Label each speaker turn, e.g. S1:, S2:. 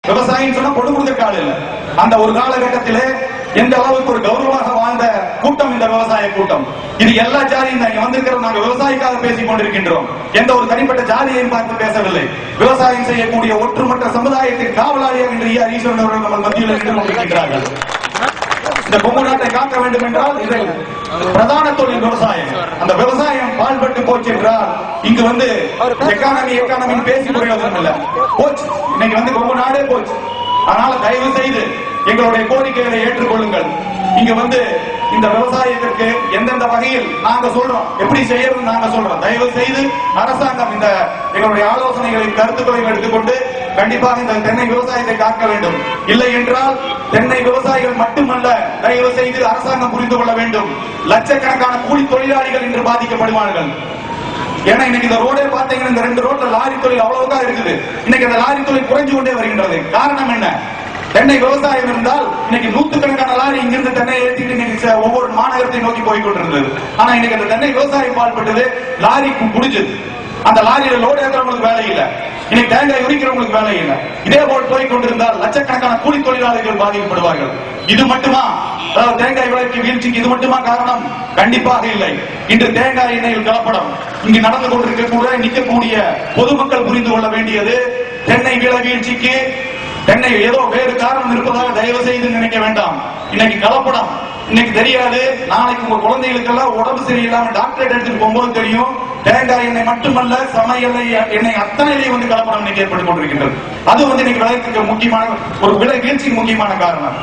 S1: விவசாயம் சொன்னா பொண்ணு கொடுக்க ஆள் இல்ல. அந்த ஒரு காலகட்டத்திலே எந்த அளவுக்கு ஒரு கௌரவமாக வாழ்ந்த கூட்டம் இந்த விவசாய கூட்டம். இது எல்லா ஜாதியும் இங்க வந்திருக்கிறோம். நாங்கள் விவசாயிக்காக பேசிக் கொண்டிருக்கின்றோம். எந்த ஒரு தனிப்பட்ட ஜாதியையும் பார்த்து பேசவில்லை. விவசாயம் செய்யக்கூடிய ஒற்றுமற்ற சமுதாயத்தின் காவலாளியாக இன்று ஈஸ்வரன் அவர்கள் நம்ம மத்தியில் நின்று கொண்டிருக்கின்றார்கள். இந்த கொங்கு நாட்டை காக்க வேண்டும் என்றால் இது பிரதான தொழில் விவசாயம். அந்த விவசாயம் பால்பட்டு போச்சு என்றால் இங்கு வந்து எக்கானமி பேசி பிரயோஜனம் இல்ல, போச்சு. இன்னைக்கு கொங்கு நாடே போச்சு. அதனால தயவு செய்து எங்களுடைய கோரிக்கைகளை ஏற்றுக்கொள்ளுங்கள். இங்க இந்த விவசாயத்திற்கு எந்தெந்த வகையில் நாங்க சொல்றோம், எப்படி செய்யறது நாங்க சொல்றோம். தயவு செய்து அரசாங்கம் இந்த எங்களுடைய ஆலோசனைகளை கருத்துக்களை எடுத்துக்கொண்டு கண்டிப்பாக இந்த தென்னை விவசாயத்தை காக்க வேண்டும். இல்லை என்றால் தென்னை விவசாயிகள் மட்டுமல்ல, தயவு செய்து அரசாங்கம் புரிந்து கொள்ள வேண்டும். லட்சக்கணக்கான கூலி தொழிலாளிகள் இன்று பாதிக்கப்படுவார்கள். ஏன்னா இன்னைக்கு இந்த ரோடே பாத்தீங்கன்னா இந்த 2 ரோட்ல லாரி தொழில் அவ்வளவுதான் இருக்குது. இன்னைக்கு அந்த லாரி தொழில் குறைஞ்சு கொண்டே வருகின்றது. காரணம் என்ன? தென்னை விவசாயம் இருந்தால் இன்னைக்கு 100கணக்கான லாரி இங்கிருந்து தென்னை ஏற்றிட்டு ஒவ்வொரு மாநகரத்தை நோக்கி போய் கொண்டிருந்தது. ஆனா இன்னைக்கு அந்த தென்னை விவசாயம் பால்பட்டது லாரிக்கு முடிஞ்சது. அந்த லாரியில லோடு ஏற்றுறவங்களுக்கு வேலை இல்லை, இன்னைக்கு தேங்காய் உரிக்கிறவங்களுக்கு வேலை இல்லை. இதே போல் போய் கொண்டிருந்தால் லட்சக்கணக்கான கூலி தொழிலாளர்கள் பாதிக்கப்படுவார்கள். இது மட்டுமா தேங்காய் விலைக்கு வீழ்ச்சிக்கு இது மட்டுமா காரணம்? கண்டிப்பாக இல்லை. இன்று தேங்காய் எண்ணெயில் கலப்படம் இங்கு நடந்து கொண்டிருக்க நிற்கக்கூடிய பொதுமக்கள் புரிந்து கொள்ள வேண்டியது, தென்னை விலை வீழ்ச்சிக்கு தென்னை ஏதோ வேறு காரணம் இருப்பதாக தயவு செய்து நினைக்க வேண்டாம். இன்னைக்கு கலப்படம் இன்னைக்கு தெரியாது, நாளைக்கு உங்க குழந்தைகளுக்கெல்லாம் உடம்பு சரியில்லாம டாக்டரேட் எடுத்துட்டு போகும்போது தெரியும். தேங்காய் எண்ணெய் மட்டுமல்ல, சமையல் எண்ணெய் அத்தனையிலையும் கலப்படம் இன்னைக்கு ஏற்பட்டுக் கொண்டிருக்கின்றது. அது இன்னைக்கு விளைவிக்க முக்கியமான ஒரு விலை வீழ்ச்சிக்கு முக்கியமான காரணம்.